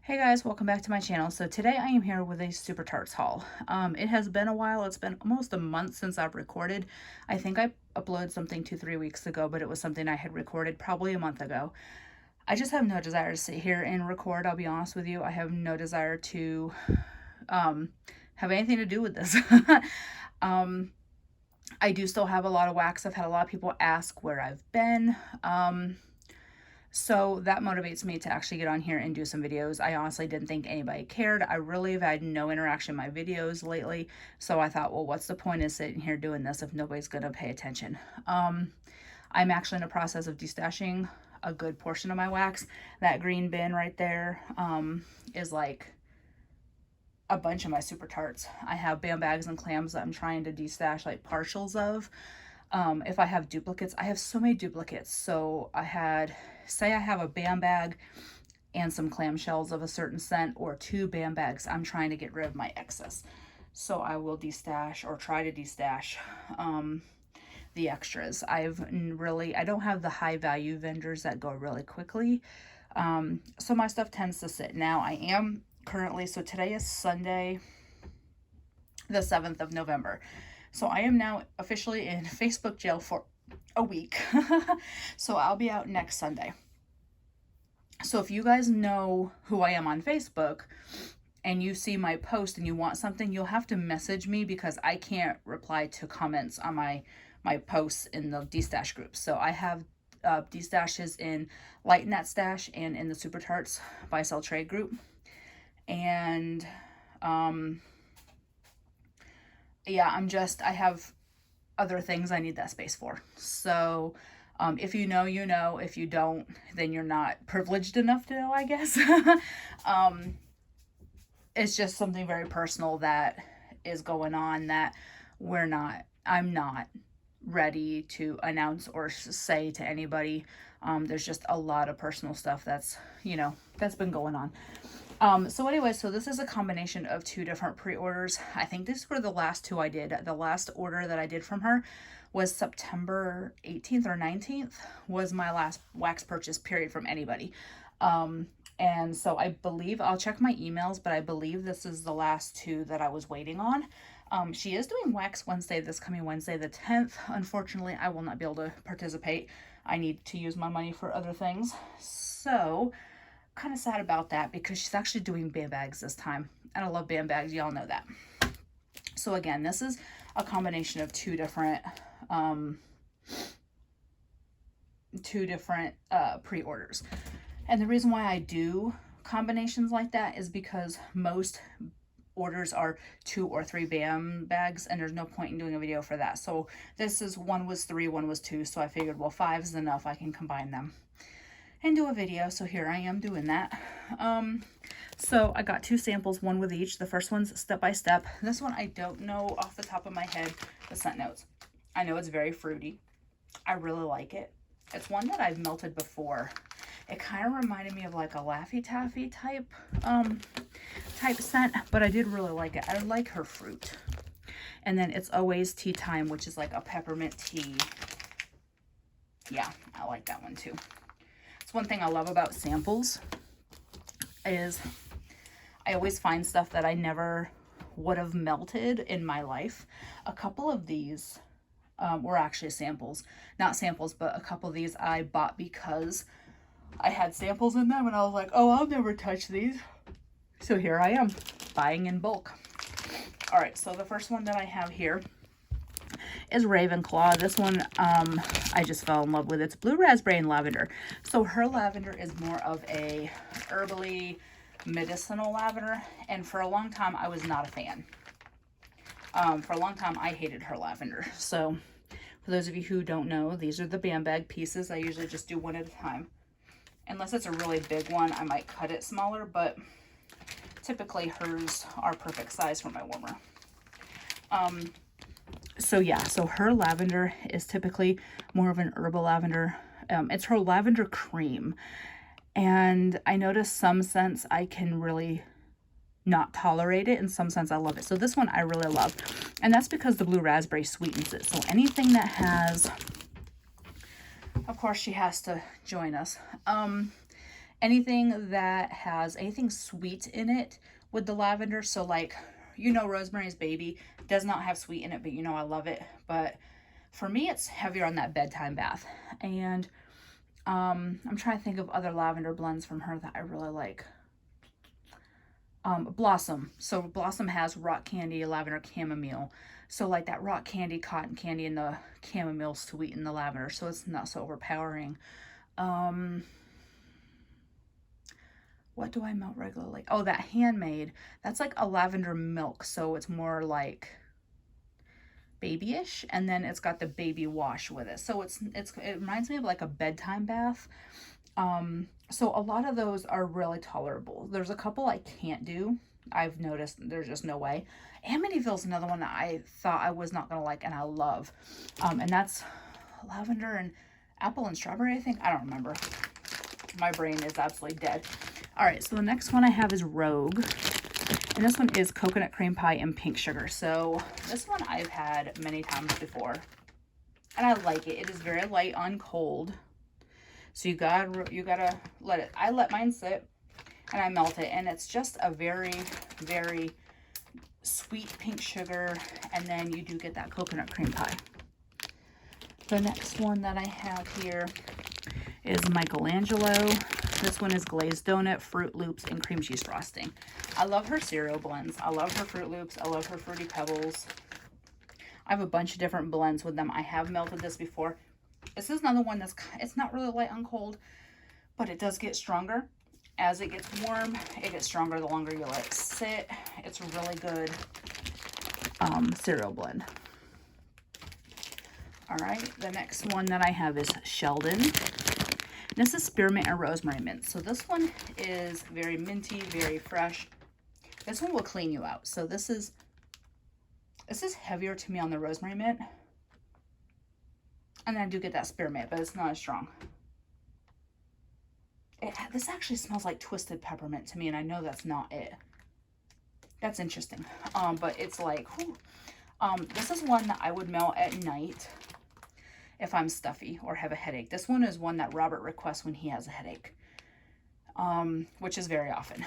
Hey guys, welcome back to my channel. So today I am here with a Supertarts haul. It has been a while. It's been almost a month since I've recorded. I think I uploaded something 2-3 weeks ago, but it was something I had recorded probably a month ago. I just have no desire to sit here and record, I'll be honest with you. I have no desire to have anything to do with this. I do still have a lot of wax. I've had a lot of people ask where I've been. So that motivates me to actually get on here and do some videos. I honestly didn't think anybody cared. I really have had no interaction in my videos lately. So I thought, well, what's the point of sitting here doing this if nobody's going to pay attention? I'm actually in the process of destashing a good portion of my wax. That green bin right there is like a bunch of my Supertarts. I have bam bags and clams that I'm trying to destash like partials of. If I have duplicates, I have so many duplicates. So I had, say I have a bam bag and some clamshells of a certain scent, or 2 bam bags. I'm trying to get rid of my excess. So I will destash or try to destash the extras. I don't have the high value vendors that go really quickly. So my stuff tends to sit. Now I am currently, so today is Sunday, the 7th of November. So I am now officially in Facebook jail for a week. So I'll be out next Sunday. So if you guys know who I am on Facebook and you see my post and you want something, you'll have to message me because I can't reply to comments on my posts in the destash group. So I have destashes in Light Net Stash and in the Supertarts Buy Sell Trade group. And yeah, I have other things I need that space for. So if you know, you know. If you don't, then you're not privileged enough to know, I guess. It's just something very personal that is going on that I'm not ready to announce or say to anybody. There's just a lot of personal stuff that's been going on. So anyway, so this is a combination of 2 different pre-orders. I think these were the last 2 I did. The last order that I did from her was September 18th or 19th was my last wax purchase period from anybody. And so I believe, I'll check my emails, but I believe this is the last 2 that I was waiting on. She is doing Wax Wednesday, this coming Wednesday, the 10th. Unfortunately, I will not be able to participate. I need to use my money for other things. So kind of sad about that because she's actually doing bam bags this time. And I love bam bags. Y'all know that. So again, this is a combination of 2 different pre-orders. And the reason why I do combinations like that is because most orders are 2 or 3 bam bags and there's no point in doing a video for that. So this is, one was 3, one was 2. So I figured, well, 5 is enough. I can combine them and do a video. So here I am doing that. So I got 2 samples, one with each. The first one's Step by Step. This one I don't know off the top of my head the scent notes. I know it's very fruity. I really like it. It's one that I've melted before. It kind of reminded me of like a Laffy Taffy type scent, but I did really like it. I like her fruit. And then It's Always Tea Time, which is like a peppermint tea. Yeah, I like that one too. It's one thing I love about samples is I always find stuff that I never would have melted in my life. A couple of these were actually samples. Not samples, but a couple of these I bought because I had samples in them and I was like, oh, I'll never touch these. So here I am, buying in bulk. All right, so the first one that I have here is Ravenclaw. This one I just fell in love with. It's blue raspberry and lavender. So her lavender is more of a herbally medicinal lavender, and for a long time I was not a fan. For a long time I hated her lavender. So for those of you who don't know, these are the bam bag pieces. I usually just do one at a time. Unless it's a really big one, I might cut it smaller, but typically hers are perfect size for my warmer. So yeah, so her lavender is typically more of an herbal lavender. It's her lavender cream. And I notice some scents I can really not tolerate it. In some scents I love it. So this one I really love. And that's because the blue raspberry sweetens it. So anything that has, of course she has to join us. anything that has anything sweet in it with the lavender. So like, you know, Rosemary's Baby does not have sweet in it, but you know, I love it. But for me, it's heavier on that bedtime bath. And I'm trying to think of other lavender blends from her that I really like. Blossom. So Blossom has rock candy, lavender, chamomile. So like that rock candy, cotton candy, and the chamomile sweeten the lavender, so it's not so overpowering. What do I melt regularly? Oh, that Handmade. That's like a lavender milk, so it's more like babyish, and then it's got the baby wash with it. So it reminds me of like a bedtime bath. So a lot of those are really tolerable. There's a couple I can't do. I've noticed there's just no way. Amityville's another one that I thought I was not gonna like, and I love. And that's lavender and apple and strawberry, I think. I don't remember. My brain is absolutely dead. All right, so the next one I have is Rogue. And this one is coconut cream pie and pink sugar. So this one I've had many times before, and I like it. It is very light on cold. So you gotta let it, I let mine sit and I melt it, and it's just a very, very sweet pink sugar, and then you do get that coconut cream pie. The next one that I have here is Michelangelo. This one is glazed donut, Fruit Loops, and cream cheese frosting. I love her cereal blends. I love her Fruit Loops. I love her Fruity Pebbles. I have a bunch of different blends with them. I have melted this before. This is another one that's, it's not really light on cold, but it does get stronger. As it gets warm, it gets stronger the longer you let it sit. It's a really good cereal blend. All right, the next one that I have is Sheldon. This is spearmint and rosemary mint. So this one is very minty, very fresh. This one will clean you out. So this is heavier to me on the rosemary mint. And I do get that spearmint, but it's not as strong. This actually smells like twisted peppermint to me, and I know that's not it. That's interesting. But it's like, whew. This is one that I would melt at night if I'm stuffy or have a headache. This one is one that Robert requests when he has a headache, which is very often.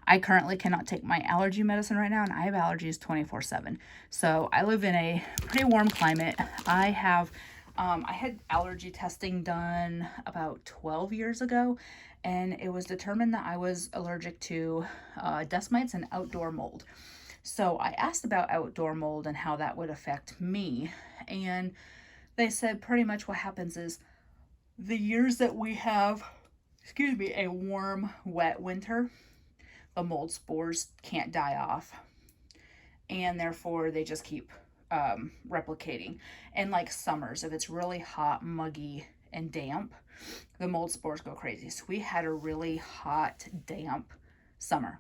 I currently cannot take my allergy medicine right now, and I have allergies 24/7. So I live in a pretty warm climate. I had allergy testing done about 12 years ago, and it was determined that I was allergic to dust mites and outdoor mold. So I asked about outdoor mold and how that would affect me, and they said pretty much what happens is the years that we have, a warm, wet winter, the mold spores can't die off, and therefore they just keep replicating. And like summers, if it's really hot, muggy, and damp, the mold spores go crazy. So we had a really hot, damp summer.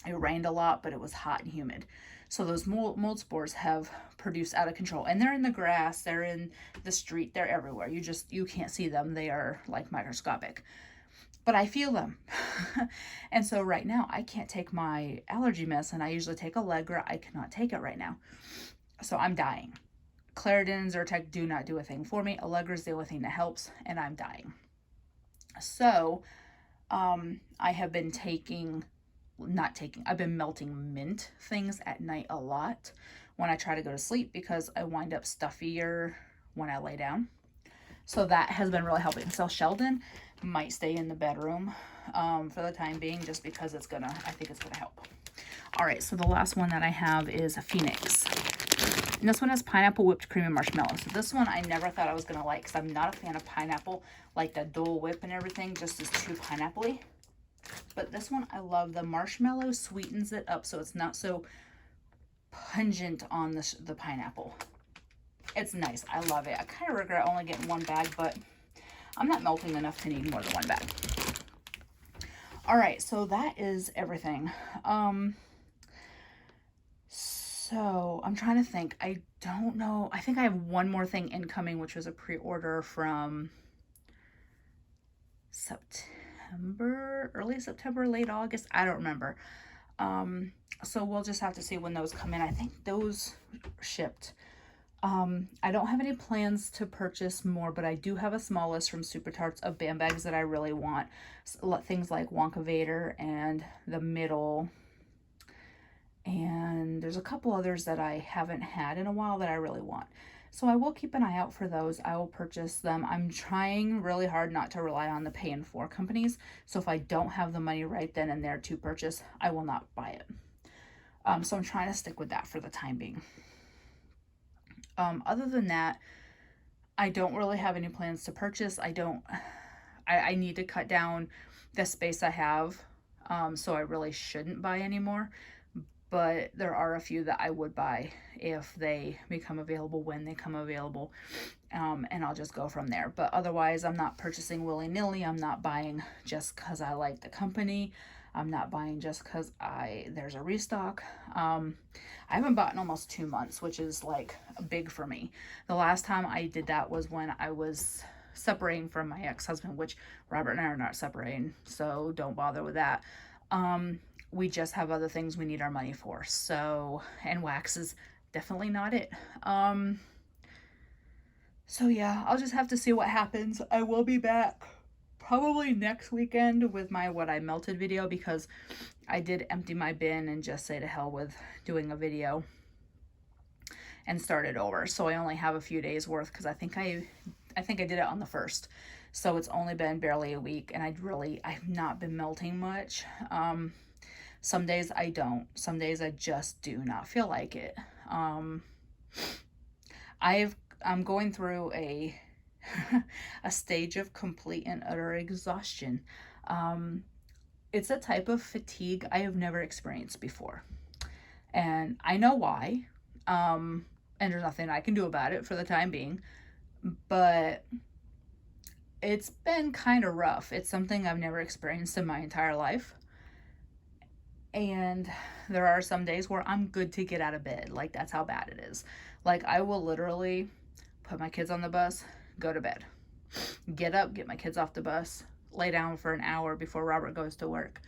It rained a lot, but it was hot and humid. So those mold spores have produced out of control, and they're in the grass, they're in the street, they're everywhere. You can't see them. They are like microscopic. But I feel them. And so right now I can't take my allergy medicine. I usually take Allegra. I cannot take it right now. So I'm dying. Claritin, Zyrtec do not do a thing for me. Allegra is the only thing that helps, and I'm dying. So I have been I've been melting mint things at night a lot when I try to go to sleep, because I wind up stuffier when I lay down. So that has been really helping. So Sheldon might stay in the bedroom for the time being, just because I think it's gonna help. All right, so the last one that I have is a Phoenix. And this one is pineapple, whipped cream, and marshmallow. So this one I never thought I was gonna like, because I'm not a fan of pineapple, like the Dole Whip and everything, just is too pineapple-y. But this one I love. The marshmallow sweetens it up, so it's not so pungent on the pineapple. It's nice. I love it. I kind of regret only getting one bag, but I'm not melting enough to need more than one bag. All right, so that is everything. So I'm trying to think. I don't know. I think I have one more thing incoming, which was a pre-order from early September, late August. I don't remember. So we'll just have to see when those come in. I think those shipped I don't have any plans to purchase more, but I do have a small list from Supertarts of band bags that I really want. Things like Wonka Vader and the Middle, and there's a couple others that I haven't had in a while that I really want. So I will keep an eye out for those. I will purchase them. I'm trying really hard not to rely on the pay in 4 companies. So if I don't have the money right then and there to purchase, I will not buy it. So I'm trying to stick with that for the time being. Other than that, I don't really have any plans to purchase. I need to cut down the space I have. So I really shouldn't buy anymore. But there are a few that I would buy if they become available, when they come available. And I'll just go from there. But otherwise, I'm not purchasing willy-nilly. I'm not buying just because I like the company. I'm not buying just because there's a restock. I haven't bought in almost 2 months, which is like big for me. The last time I did that was when I was separating from my ex-husband, which Robert and I are not separating, so don't bother with that. We just have other things we need our money for. So, and wax is definitely not it. So yeah, I'll just have to see what happens. I will be back probably next weekend with my what I melted video, because I did empty my bin and just say to hell with doing a video and start it over. So I only have a few days worth, because I think I did it on the 1st. So it's only been barely a week, and I've not been melting much. Some days I don't. Some days I just do not feel like it. I'm going through a stage of complete and utter exhaustion. It's a type of fatigue I have never experienced before. And I know why. And there's nothing I can do about it for the time being. But it's been kind of rough. It's something I've never experienced in my entire life. And there are some days where I'm good to get out of bed. Like, that's how bad it is. Like, I will literally put my kids on the bus, go to bed, get up, get my kids off the bus, lay down for an hour before Robert goes to work,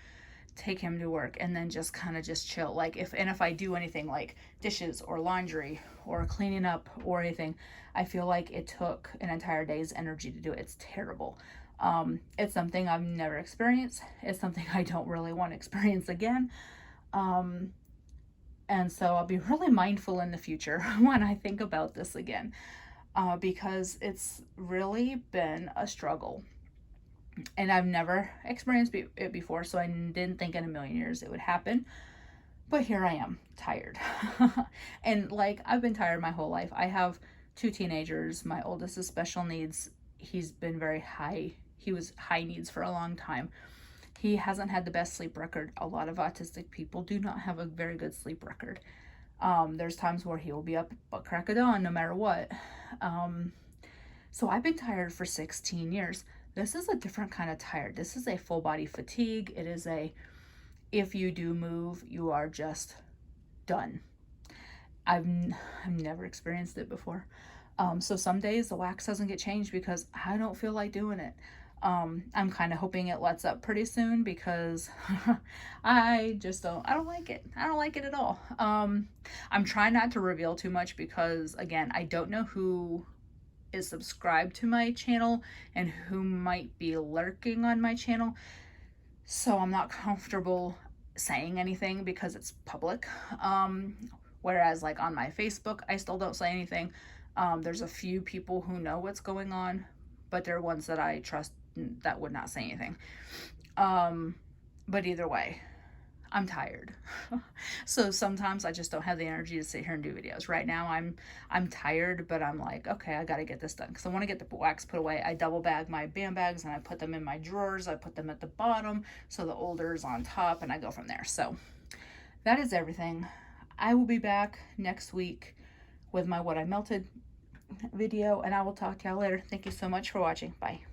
take him to work, and then just kind of just chill. Like, if I do anything like dishes or laundry or cleaning up or anything, I feel like it took an entire day's energy to do it. It's terrible. It's something I've never experienced. It's something I don't really want to experience again. And so I'll be really mindful in the future when I think about this again, because it's really been a struggle. And I've never experienced it before, so I didn't think in a million years it would happen. But here I am, tired. And like, I've been tired my whole life. I have 2 teenagers. My oldest is special needs. He's been very high. He was high needs for a long time. He hasn't had the best sleep record. A lot of autistic people do not have a very good sleep record. There's times where he will be up at crack of dawn no matter what. So I've been tired for 16 years. This is a different kind of tired. This is a full body fatigue. It is if you do move, you are just done. I've never experienced it before. So some days the wax doesn't get changed because I don't feel like doing it. I'm kind of hoping it lets up pretty soon, because I don't like it. I don't like it at all. I'm trying not to reveal too much, because again, I don't know who is subscribed to my channel and who might be lurking on my channel. So I'm not comfortable saying anything because it's public. Whereas like on my Facebook, I still don't say anything. There's a few people who know what's going on, but they're ones that I trust that would not say anything. But either way, I'm tired. So sometimes I just don't have the energy to sit here and do videos. Right now I'm tired, but I'm like, okay, I gotta get this done, because I want to get the wax put away. I double bag my band bags and I put them in my drawers. I put them at the bottom so the older is on top, and I go from there. So that is everything. I will be back next week with my what I melted video, and I will talk to y'all later. Thank you so much for watching. Bye.